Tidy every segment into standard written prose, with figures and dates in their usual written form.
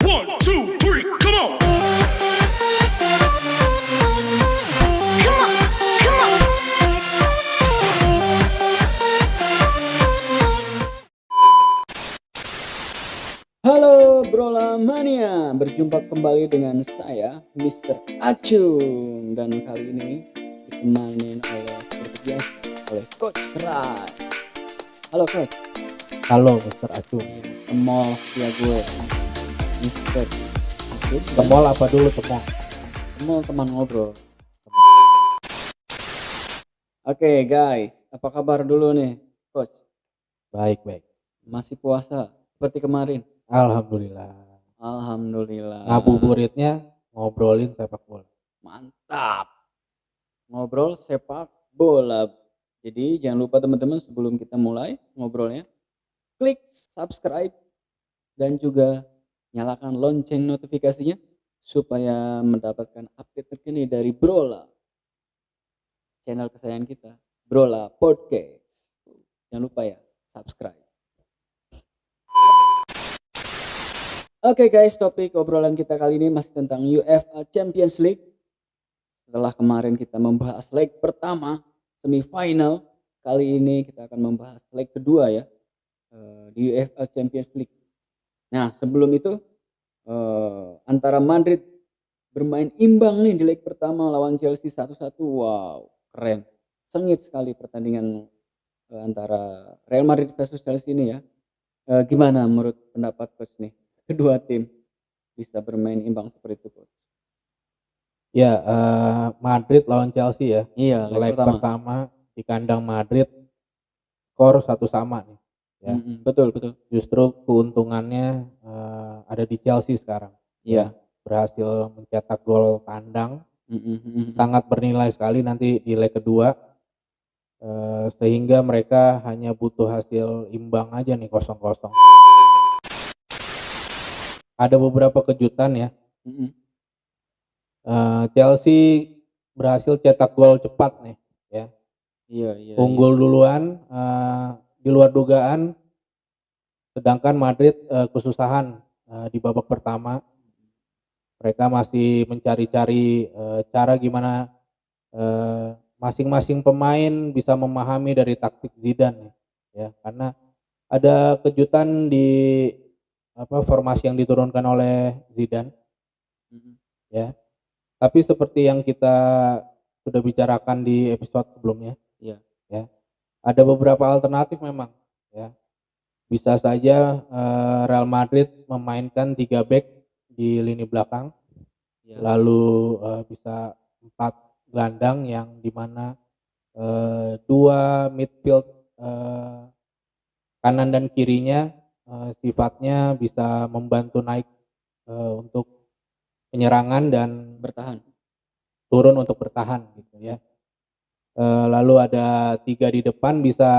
One, two, three, come on. Come on, come on. Halo Brola Mania, berjumpa kembali dengan saya Mr. Acung, dan kali ini ditemani oleh seperti biasa oleh Coach Rai. Halo Coach. Halo Mr. Acung. Temol ya gue Mr. Acung. Temol apa dulu temol? Temol teman ngobrol. Oke guys, apa kabar dulu nih Coach? Baik. Masih puasa seperti kemarin? Alhamdulillah. Alhamdulillah. Ngabuburitnya ngobrolin sepak bola. Mantap. Ngobrol sepak bola. Jadi jangan lupa teman-teman, sebelum kita mulai ngobrolnya, klik subscribe dan juga nyalakan lonceng notifikasinya supaya mendapatkan update terkini dari Brola, channel kesayangan kita, Brola Podcast. Jangan lupa ya, subscribe. Oke guys, topik obrolan kita kali ini masih tentang UEFA Champions League. Setelah kemarin kita membahas leg pertama, semifinal, kali ini kita akan membahas leg kedua ya, di UEFA Champions League. Nah sebelum itu, antara Madrid bermain imbang nih di leg pertama lawan Chelsea 1-1. Wow, keren. Sengit sekali pertandingan antara Real Madrid versus Chelsea ini ya. Gimana menurut pendapat Coach nih? Kedua tim bisa bermain imbang seperti itu, Coach. Ya, Madrid lawan Chelsea ya. Iya, Leg pertama di kandang Madrid, skor 1-1 nih. Ya. Betul. Justru keuntungannya ada di Chelsea sekarang. Iya. Berhasil mencetak gol tandang, Sangat sangat bernilai sekali nanti di leg kedua. Sehingga mereka hanya butuh hasil imbang aja nih 0-0. Ada beberapa kejutan ya. Chelsea berhasil cetak gol cepat nih ya. Iya. Unggul duluan di luar dugaan, sedangkan Madrid kesusahan di babak pertama. Mereka masih mencari-cari cara gimana masing-masing pemain bisa memahami dari taktik Zidane ya, karena ada kejutan di formasi yang diturunkan oleh Zidane ya. Tapi seperti yang kita sudah bicarakan di episode sebelumnya, ya, ada beberapa alternatif memang ya. Bisa saja Real Madrid memainkan 3 back di lini belakang, lalu bisa 4 gelandang yang dimana 2 midfield kanan dan kirinya sifatnya bisa membantu naik untuk penyerangan dan turun untuk bertahan gitu ya. Lalu ada 3 di depan, bisa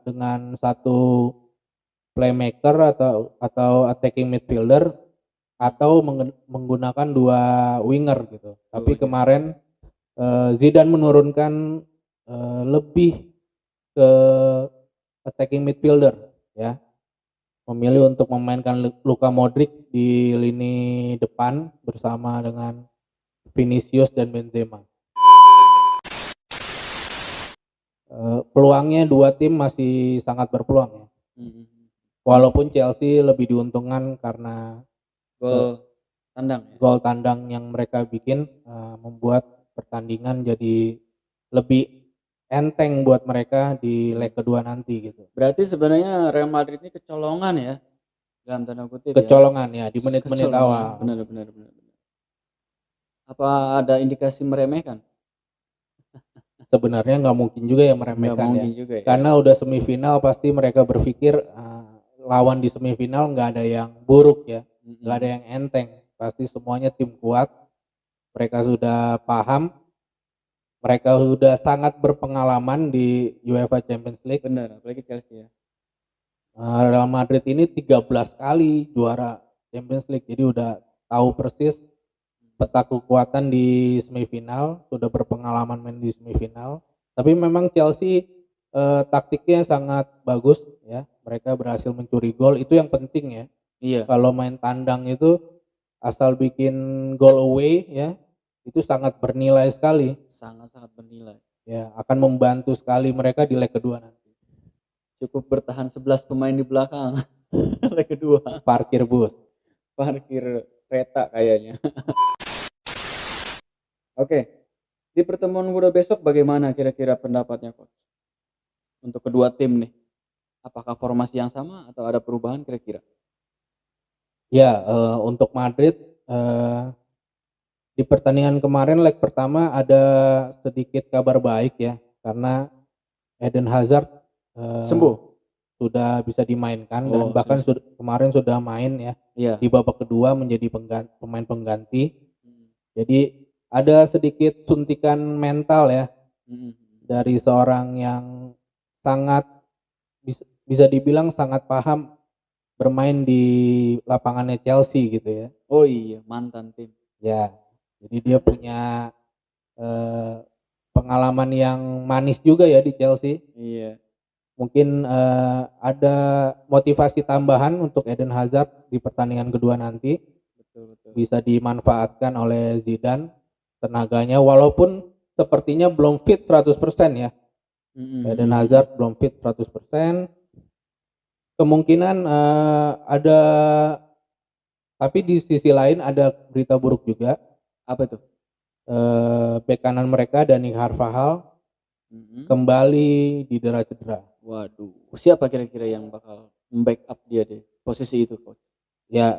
dengan 1 playmaker atau attacking midfielder, atau menggunakan 2 winger gitu. Tapi kemarin Zidane menurunkan lebih ke attacking midfielder ya. Memilih untuk memainkan Luka Modric di lini depan bersama dengan Vinicius dan Benzema. Peluangnya 2 tim masih sangat berpeluang ya. Walaupun Chelsea lebih diuntungkan karena gol tandang yang mereka bikin membuat pertandingan jadi lebih enteng buat mereka di leg kedua nanti gitu. Berarti sebenarnya Real Madrid ini kecolongan ya, dalam tanda kutip. Kecolongan ya di menit-menit awal. Benar. Apa ada indikasi meremehkan? Sebenarnya nggak mungkin juga ya meremehkan ya. Juga, ya. Karena udah semifinal pasti mereka berpikir lawan di semifinal nggak ada yang buruk ya, nggak ada yang enteng. Pasti semuanya tim kuat. Mereka sudah paham. Mereka sudah sangat berpengalaman di UEFA Champions League. Benar, apalagi Chelsea ya. Real Madrid ini 13 kali juara Champions League. Jadi udah tahu persis peta kekuatan di semifinal, sudah berpengalaman main di semifinal. Tapi memang Chelsea taktiknya sangat bagus ya. Mereka berhasil mencuri gol, itu yang penting ya. Iya. Kalau main tandang itu asal bikin goal away ya, itu sangat bernilai sekali Sangat-sangat bernilai. ya, akan membantu sekali mereka di leg kedua nanti. Cukup bertahan 11 pemain di belakang. Leg kedua. Parkir bus. Parkir kereta kayaknya. Oke. Di pertemuan kedua besok bagaimana kira-kira pendapatnya coach? Untuk kedua tim nih. Apakah formasi yang sama atau ada perubahan kira-kira? Ya, untuk Madrid di pertandingan kemarin leg pertama ada sedikit kabar baik ya, karena Eden Hazard Sembuh. sudah bisa dimainkan dan Oh, bahkan sudah. kemarin sudah main ya Iya. di babak kedua menjadi pemain pengganti. Jadi ada sedikit suntikan mental ya dari seorang yang sangat bisa dibilang sangat paham bermain di lapangannya Chelsea gitu ya. Oh iya, mantan tim. Ya, jadi dia punya pengalaman yang manis juga ya di Chelsea. Iya. Mungkin ada motivasi tambahan untuk Eden Hazard di pertandingan kedua nanti. Betul. Bisa dimanfaatkan oleh Zidane tenaganya, walaupun sepertinya belum fit 100% ya. Eden Hazard belum fit 100%. Kemungkinan ada, tapi di sisi lain ada berita buruk juga. Apa itu? Bek kanan mereka Dani Carvajal kembali didera cedera. Waduh, siapa kira-kira yang bakal membackup dia di posisi itu coach? Ya,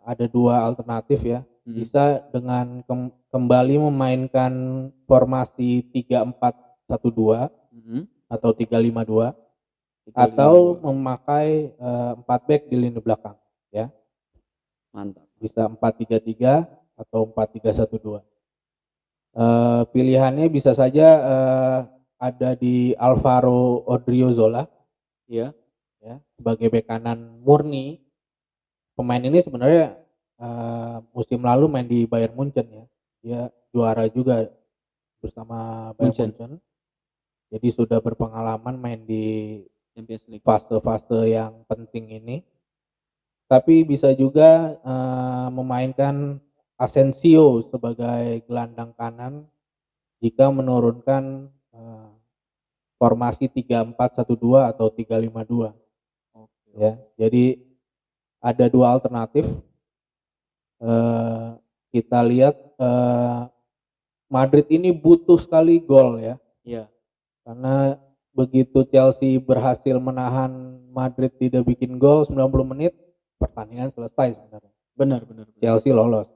ada dua alternatif ya. Bisa dengan kembali memainkan formasi 3-4-1-2 atau 3-5-2 atau memakai 4 back di lini belakang ya. Mantap. Bisa 4-3-3 atau 4-3-1-2. Pilihannya bisa saja ada di Alvaro Odriozola Iya. ya, sebagai bek kanan murni. Pemain ini sebenarnya musim lalu main di Bayern Munchen ya. Dia juara juga bersama Bayern Munchen. Jadi sudah berpengalaman main di Champions League. Fase-fase yang penting ini. Tapi bisa juga memainkan Asensio sebagai gelandang kanan jika menurunkan formasi 3-4-1-2 atau 3-5-2. Ya, jadi ada dua alternatif. Kita lihat Madrid ini butuh sekali gol ya. Iya. Karena begitu Chelsea berhasil menahan Madrid tidak bikin gol 90 menit, pertandingan selesai sebenarnya. Benar. Chelsea lolos.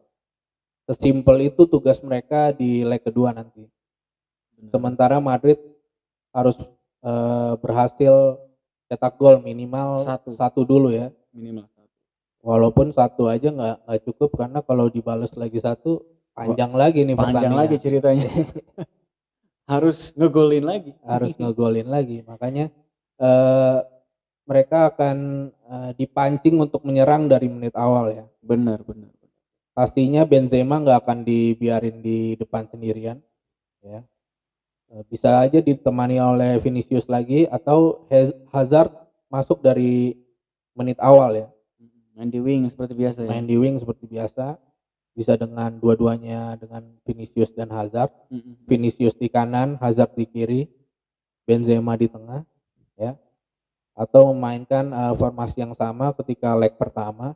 Sesimpel itu tugas mereka di leg kedua nanti. Sementara Madrid harus berhasil cetak gol minimal satu dulu ya. Minimal satu. Walaupun satu aja nggak cukup, karena kalau dibales lagi satu panjang lagi nih Panjang pertandingan. lagi ceritanya. Harus ngegolin lagi. Harus ngegolin lagi. Makanya mereka akan dipancing untuk menyerang dari menit awal ya. Benar. Pastinya Benzema nggak akan dibiarin di depan sendirian ya. Bisa aja ditemani oleh Vinicius lagi atau Hazard masuk dari menit awal ya. Main di wing seperti biasa ya. Main di wing seperti biasa. Bisa dengan dua-duanya, dengan Vinicius dan Hazard. Vinicius di kanan, Hazard di kiri, Benzema di tengah ya. Atau memainkan formasi yang sama ketika leg pertama.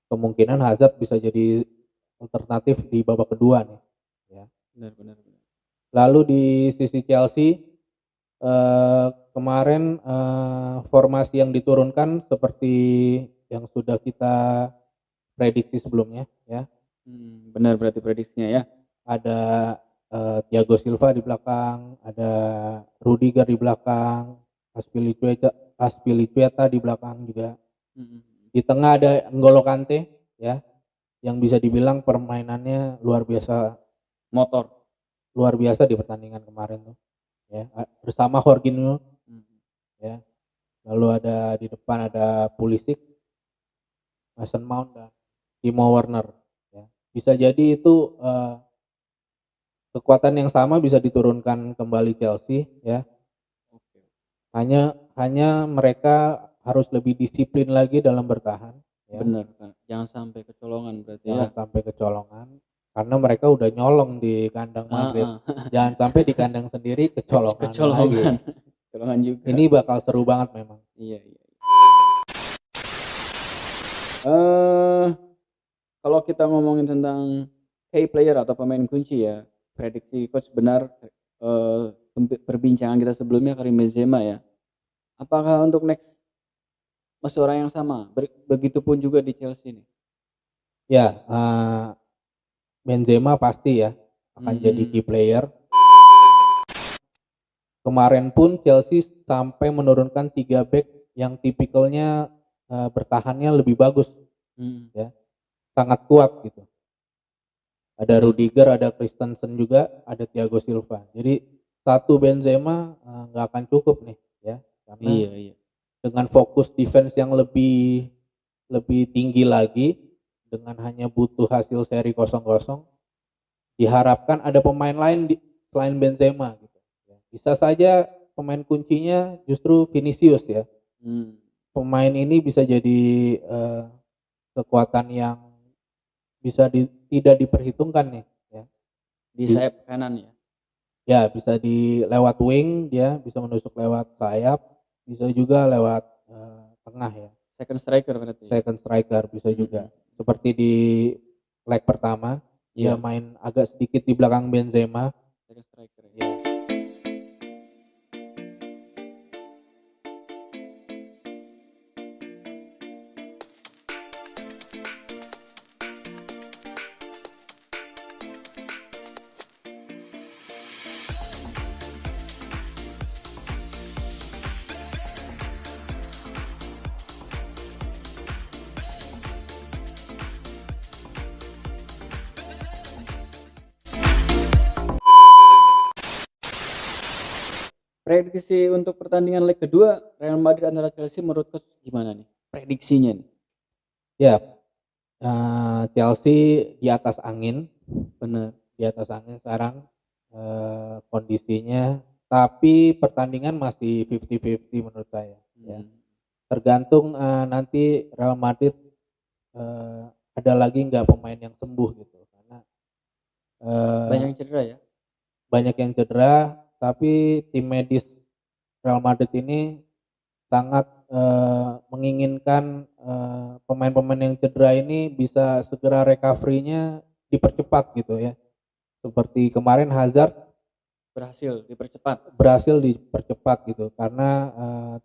Kemungkinan Hazard bisa jadi alternatif di babak kedua nih ya. Benar. Lalu di sisi Chelsea kemarin formasi yang diturunkan seperti yang sudah kita prediksi sebelumnya ya. Benar berarti prediksinya ya. Ada Thiago Silva di belakang, ada Rudiger di belakang, Azpilicueta di belakang juga. Di tengah ada N'Golo Kante ya, yang bisa dibilang permainannya luar biasa di pertandingan kemarin tuh ya, bersama Jorginho ya. Lalu ada di depan ada Pulisic, Mason Mount dan Timo Werner ya. Bisa jadi itu kekuatan yang sama bisa diturunkan kembali Chelsea ya. Hanya mereka harus lebih disiplin lagi dalam bertahan ya. Bener kan. Jangan sampai kecolongan berarti Jangan ya. sampai kecolongan karena mereka udah nyolong di kandang Madrid. Heeh. Jangan sampai di kandang sendiri kecolongan lagi. Kecolongan. Kecolongan juga. Ini bakal seru banget memang. Iya, iya. Kalau kita ngomongin tentang key player atau pemain kunci ya, prediksi coach benar perbincangan kita sebelumnya Karim Benzema ya. Apakah untuk next masih orang yang sama? Begitupun juga di Chelsea nih. Ya, Benzema pasti ya akan jadi key player. Kemarin pun Chelsea sampai menurunkan 3 back yang tipikalnya bertahannya lebih bagus, ya, sangat kuat gitu. Ada Rudiger, ada Christensen juga, ada Thiago Silva. Jadi satu Benzema nggak akan cukup nih, ya, karena Iya. dengan fokus defense yang lebih tinggi lagi, dengan hanya butuh hasil seri 0-0, diharapkan ada pemain lain selain Benzema gitu. Bisa saja pemain kuncinya justru Vinicius ya. Pemain ini bisa jadi kekuatan yang bisa tidak diperhitungkan nih ya. Di sayap kanan ya. Ya, bisa lewat wing, dia bisa menusuk lewat sayap, bisa juga lewat tengah ya. Second striker berarti. Second striker bisa juga. Seperti di leg pertama, dia main agak sedikit di belakang Benzema. Second striker ya. Prediksi untuk pertandingan leg kedua Real Madrid antara Chelsea menurut coach gimana nih? Prediksinya nih. Ya, Chelsea di atas angin. Bener. Di atas angin sekarang kondisinya, tapi pertandingan masih 50-50 menurut saya. Ya. Tergantung nanti Real Madrid ada lagi nggak pemain yang sembuh gitu, karena Banyak yang cedera ya. banyak yang cedera, tapi tim medis Real Madrid ini sangat menginginkan pemain-pemain yang cedera ini bisa segera recovery-nya dipercepat gitu ya. Seperti kemarin Hazard Berhasil dipercepat. gitu, karena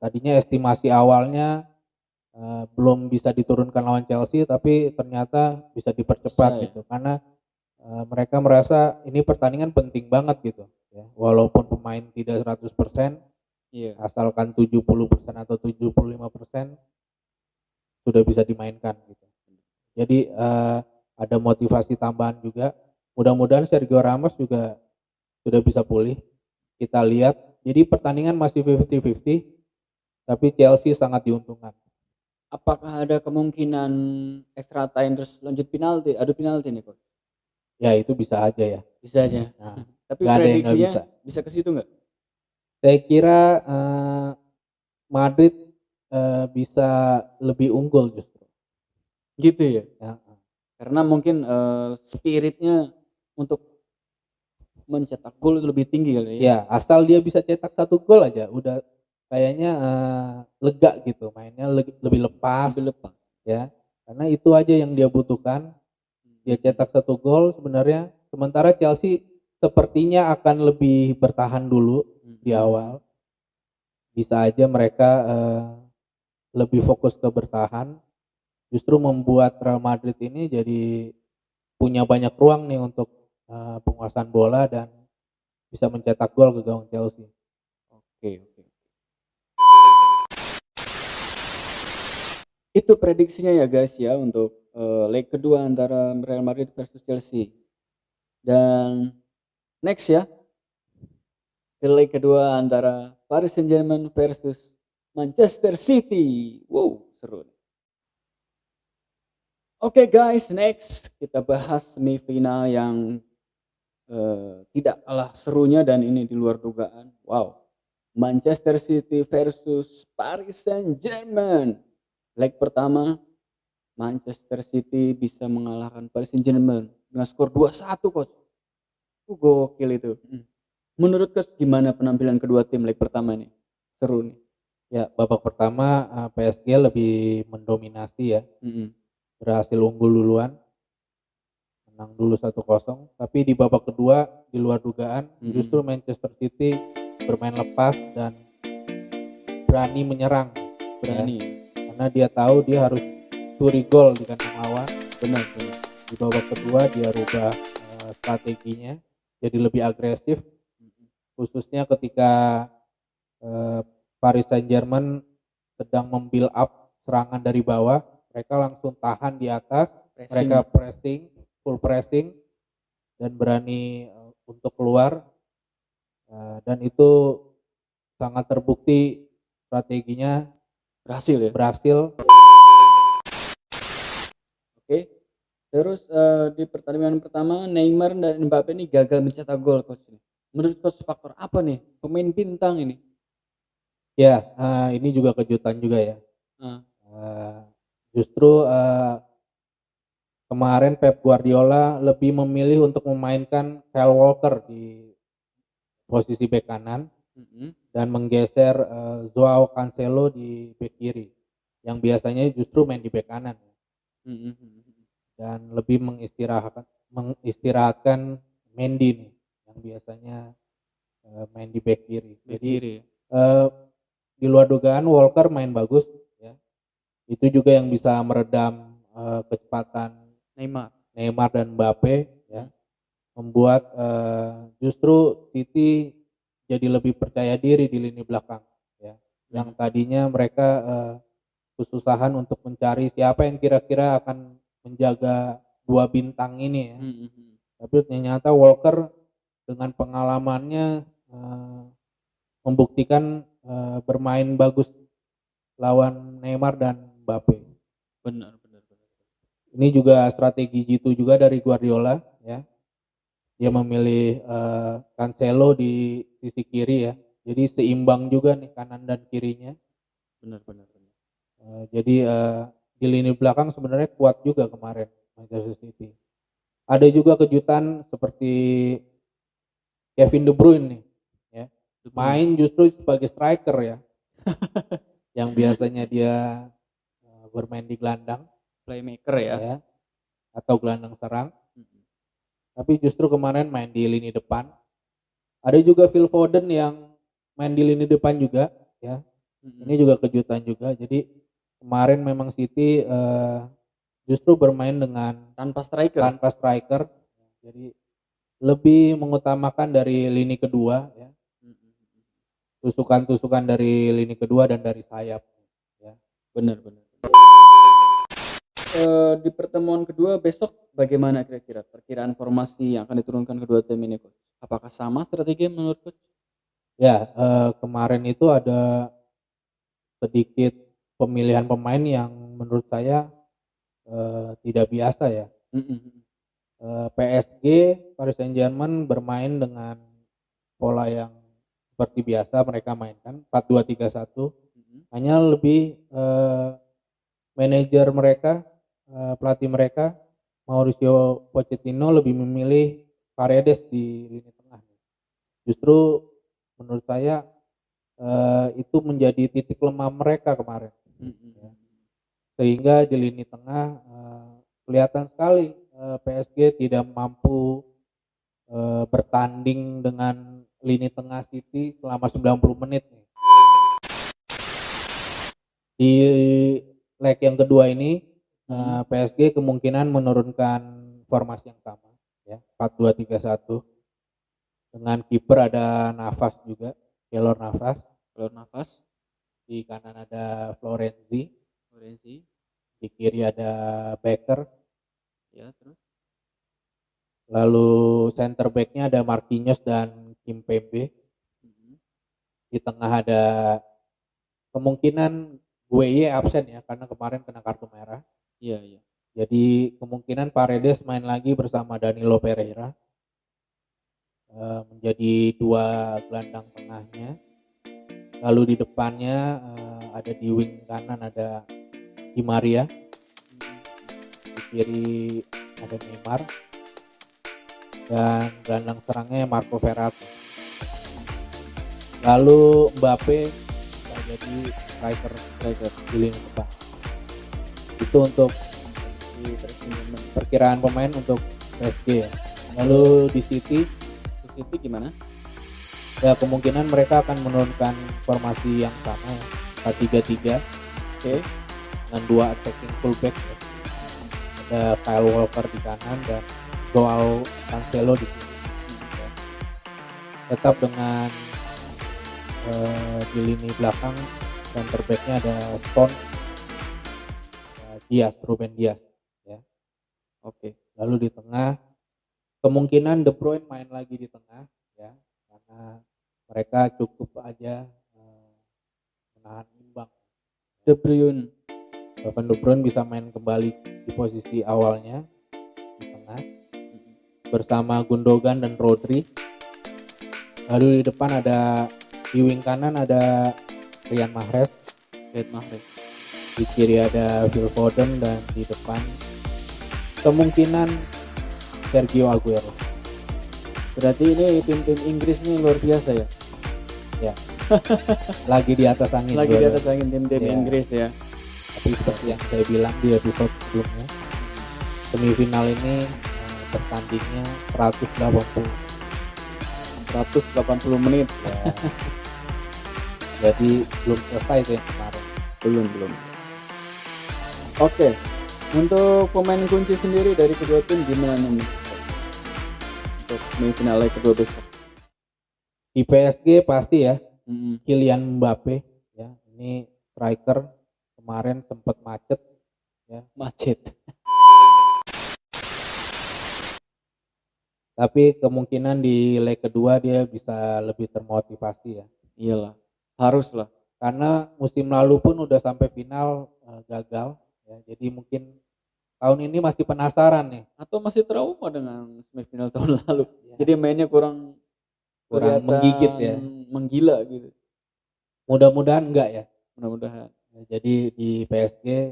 tadinya estimasi awalnya belum bisa diturunkan lawan Chelsea, tapi ternyata bisa dipercepat Bisa, ya? gitu, karena mereka merasa ini pertandingan penting banget gitu ya. Walaupun pemain tidak 100%, asalkan 70% atau 75% sudah bisa dimainkan gitu. Jadi ada motivasi tambahan juga. Mudah-mudahan Sergio Ramos juga sudah bisa pulih. Kita lihat. Jadi pertandingan masih 50-50, tapi Chelsea sangat diuntungkan. Apakah ada kemungkinan extra time terus lanjut penalti? Adu penalti nih coach. Ya itu bisa aja ya. Bisa aja. Nah, Tapi nggak ada yang nggak prediksinya bisa. bisa ke situ nggak? Saya kira Madrid bisa lebih unggul justru. Gitu ya. Ya. Karena mungkin spiritnya untuk mencetak gol itu lebih tinggi kali ya. Ya, asal dia bisa cetak 1 gol aja udah kayaknya lega gitu, mainnya lebih lepas. Lebih lepas. Ya. Karena itu aja yang dia butuhkan. Dia cetak 1 gol sebenarnya, sementara Chelsea sepertinya akan lebih bertahan dulu di awal. Bisa aja mereka lebih fokus ke bertahan, justru membuat Real Madrid ini jadi punya banyak ruang nih untuk penguasaan bola dan bisa mencetak gol ke gawang Chelsea. Oke. Itu prediksinya ya guys ya untuk leg kedua antara Real Madrid versus Chelsea. Dan next ya, ke leg kedua antara Paris Saint-Germain versus Manchester City. Wow, seru. Oke guys, next kita bahas semifinal yang tidak kalah serunya dan ini di luar dugaan. Wow, Manchester City versus Paris Saint-Germain. Leg pertama Manchester City bisa mengalahkan Paris Saint-Germain dengan skor 2-1, Coach. Gokil itu. Menurut Coach gimana penampilan kedua tim leg pertama nih? Seru nih. Ya, babak pertama PSG lebih mendominasi ya, Mm-mm. berhasil unggul duluan, menang dulu 1-0. Tapi di babak kedua di luar dugaan, justru Manchester City bermain lepas dan berani menyerang, Berani. karena dia tahu dia harus curi gol di kandang lawan. Benar. Di babak kedua dia rubah strateginya jadi lebih agresif, khususnya ketika Paris Saint-Germain sedang membuild up serangan dari bawah, mereka langsung tahan di atas, mereka full pressing dan berani untuk keluar, dan itu sangat terbukti strateginya Berhasil ya. berhasil. Oke. Terus di pertandingan pertama Neymar dan Mbappe ini gagal mencetak gol, Coach. Menurut Coach faktor apa nih pemain bintang ini? Ya, ini juga kejutan juga ya. Ah, Justru kemarin Pep Guardiola lebih memilih untuk memainkan Kyle Walker di posisi bek kanan dan menggeser Joao Cancelo di bek kiri, yang biasanya justru main di bek kanan, dan lebih mengistirahatkan Mendy nih, yang biasanya main di bek kiri. bek Jadi kiri. di luar dugaan Walker main bagus ya. Itu juga yang bisa meredam kecepatan Neymar dan Mbappe ya. Membuat justru City jadi lebih percaya diri di lini belakang ya. Yang tadinya mereka kesusahan untuk mencari siapa yang kira-kira akan menjaga dua bintang ini ya. Tapi ternyata Walker dengan pengalamannya membuktikan bermain bagus lawan Neymar dan Mbappe. Benar. Ini juga strategi jitu juga dari Guardiola ya. Dia memilih Cancelo di sisi kiri ya. Jadi seimbang juga nih kanan dan kirinya. Benar. Jadi di lini belakang sebenarnya kuat juga kemarin Manchester City. Ada juga kejutan seperti Kevin De Bruyne nih ya. Main justru sebagai striker ya. Yang biasanya dia bermain di gelandang, Playmaker ya. atau gelandang serang. Tapi justru kemarin main di lini depan. Ada juga Phil Foden yang main di lini depan juga ya. Ini juga kejutan juga. Jadi kemarin memang City justru bermain dengan Tanpa striker. Jadi lebih mengutamakan dari lini kedua ya. Tusukan-tusukan dari lini kedua dan dari sayap ya. Benar. Di pertemuan kedua besok bagaimana kira-kira perkiraan formasi yang akan diturunkan kedua tim ini, Coach? Apakah sama strategi menurut Coach? Ya, kemarin itu ada sedikit pemilihan pemain yang menurut saya tidak biasa ya. PSG Paris Saint-Germain bermain dengan pola yang seperti biasa mereka mainkan 4-2-3-1. Hanya lebih manajer mereka, pelatih mereka Mauricio Pochettino lebih memilih Paredes di lini tengah. Justru menurut saya itu menjadi titik lemah mereka kemarin. Sehingga di lini tengah kelihatan sekali PSG tidak mampu bertanding dengan lini tengah City selama 90 menit nih. Di leg yang kedua ini PSG kemungkinan menurunkan formasi yang sama ya, 4-2-3-1. Dengan kiper ada Navas juga, Keylor Navas. Di kanan ada Florenzi. Di kiri ada Becker. Ya, terus. Lalu center back-nya ada Marquinhos dan Kimpembe. Di tengah ada kemungkinan Gueye absen ya karena kemarin kena kartu merah. Iya. Jadi kemungkinan Paredes main lagi bersama Danilo Pereira. Menjadi dua gelandang tengahnya. Lalu di depannya ada di wing kanan ada Di Maria. kiri ada Neymar, dan gelandang serangnya Marco Verratti. Lalu Mbappe bisa jadi striker di lini depan. Itu untuk perkiraan pemain untuk PSG ya. Lalu di City gimana? ya kemungkinan mereka akan menurunkan formasi yang sama ya, 4-3-3. Oke. Dengan 2 attacking fullback ya. Ada Kyle Walker di kanan dan Joao Cancelo di kiri. Ya. Tetap dengan di lini belakang center back-nya ada Stone, Ruben Dias ya. Oke. Lalu di tengah kemungkinan De Bruyne main lagi di tengah ya, karena mereka cukup aja menahan imbang. De Bruyne. Kevin De Bruyne bisa main kembali di posisi awalnya di tengah bersama Gundogan dan Rodri. Lalu di depan ada di wing kanan ada Riyad Mahrez, di kiri ada Phil Foden, dan di depan kemungkinan Sergio Aguero. Berarti ini tim-tim Inggris ini luar biasa ya. Ya. Lagi di atas angin. Lagi di atas angin tim-tim Ya. Inggris ya. Tapi seperti yang saya bilang di episode sebelumnya, semifinal ini bertandingnya 180 menit. ya. Jadi belum selesai tuh yang kemarin. Belum. Oke. Untuk pemain kunci sendiri dari kedua tim gimana nih? Untuk semifinal leg kedua besok. Di PSG pasti ya Mm-mm. Kylian Mbappe ya. Ini striker kemarin sempat macet ya. Tapi kemungkinan di leg kedua dia bisa lebih termotivasi ya. Iyalah, harus lah. Karena musim lalu pun udah sampai final gagal ya. Jadi mungkin tahun ini masih penasaran nih. Atau masih trauma dengan semifinal tahun lalu. Ya. Jadi mainnya kurang kelihatan menggigit ya. Menggila gitu. Mudah-mudahan enggak ya. Mudah-mudahan. Ya, jadi di PSG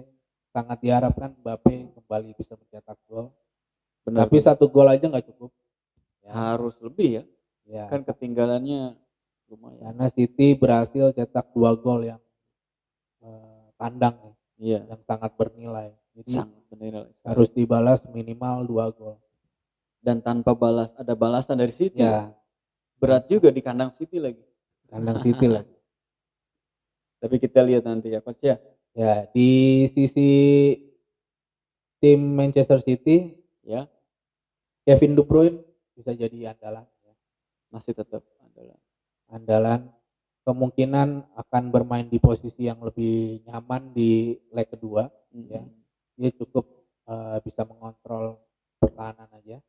sangat diharapkan Mbappe kembali bisa mencetak gol. Benar. Tapi 1 gol aja nggak cukup. Ya. Harus lebih ya. Ya. Kan ketinggalannya lumayan. Karena City berhasil cetak 2 gol yang tandang ya, Iya. yang sangat bernilai. Jadi Sangat bernilai. harus dibalas minimal 2 gol. Dan tanpa ada balasan dari City. Ya, Berat juga di kandang City lagi. kandang City lagi. Tapi kita lihat nanti ya coach ya. Ya, di sisi tim Manchester City Ya, Kevin De Bruyne bisa jadi andalan ya. masih tetap adalah. Andalan kemungkinan akan bermain di posisi yang lebih nyaman di leg kedua ya. Dia cukup bisa mengontrol pertahanan aja,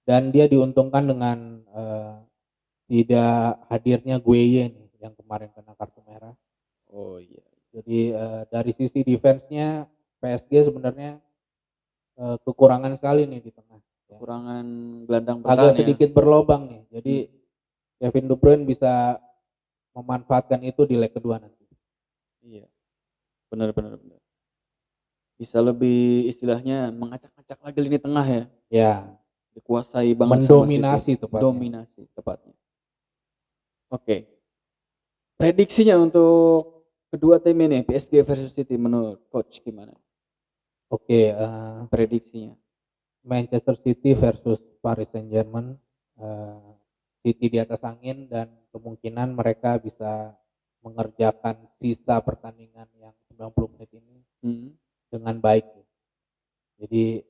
dan dia diuntungkan dengan tidak hadirnya Gueye nih yang kemarin kena kartu merah. Oh iya. Jadi dari sisi defense-nya PSG sebenarnya kekurangan sekali nih di tengah ya. Kekurangan gelandang bertahan Agak sedikit berlobang nih. Jadi Kevin De Bruyne bisa memanfaatkan itu di leg kedua nanti. Iya. Benar. Bisa lebih istilahnya mengacak-acak lagi lini tengah ya. Ya, Dikuasai banget sama mendominasi City. tepatnya. Dominasi tepatnya. Oke. Prediksinya untuk kedua tim ini PSG versus City menurut coach gimana? Oke, Prediksinya. Manchester City versus Paris Saint-Germain. City di atas angin dan kemungkinan mereka bisa mengerjakan sisa pertandingan yang 90 menit ini dengan baik. Jadi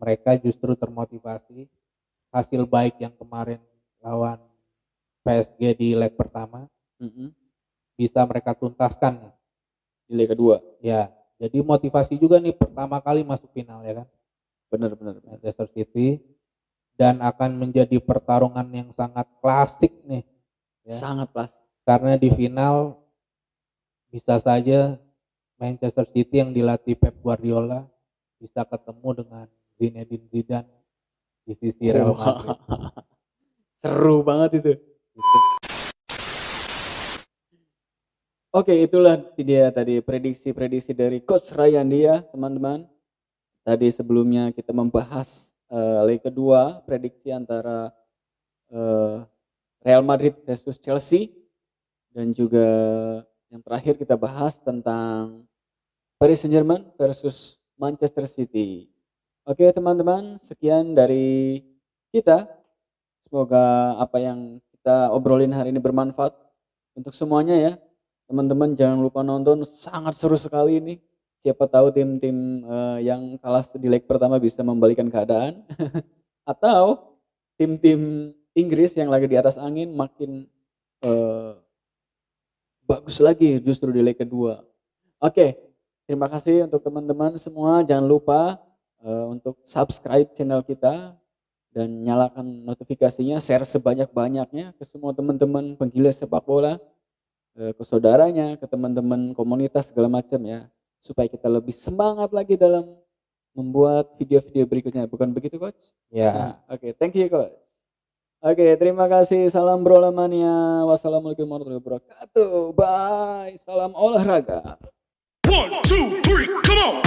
mereka justru termotivasi hasil baik yang kemarin lawan PSG di leg pertama bisa mereka tuntaskan Di leg kedua. ya. Jadi motivasi juga nih pertama kali masuk final ya kan. Benar. Manchester City, dan akan menjadi pertarungan yang sangat klasik nih ya. Sangat plastik. Karena di final bisa saja Manchester City yang dilatih Pep Guardiola bisa ketemu dengan Zinedine Zidane di sisi Real Madrid. Seru banget itu. Gitu. Oke, itulah dia tadi prediksi dari Coach Ryan dia, teman-teman. Tadi sebelumnya kita membahas leg kedua prediksi antara eh, Real Madrid versus Chelsea, dan juga yang terakhir kita bahas tentang Paris Saint-Germain versus Manchester City. Oke teman-teman, sekian dari kita. Semoga apa yang kita obrolin hari ini bermanfaat untuk semuanya ya. Teman-teman jangan lupa nonton, sangat seru sekali ini. Siapa tahu tim-tim yang kalah di leg pertama bisa membalikan keadaan. Atau tim-tim Inggris yang lagi di atas angin makin bagus lagi justru di leg kedua. Oke, terima kasih untuk teman-teman semua. Jangan lupa untuk subscribe channel kita dan nyalakan notifikasinya, share sebanyak-banyaknya ke semua teman-teman penggila sepak bola, ke saudaranya, ke teman-teman komunitas segala macam ya, supaya kita lebih semangat lagi dalam membuat video-video berikutnya. Bukan begitu coach? Ya. Oke, thank you coach. Oke, terima kasih. Salam Brolamania. Wassalamualaikum warahmatullahi wabarakatuh. Bye. Salam olahraga. 1, 2, 3, come on!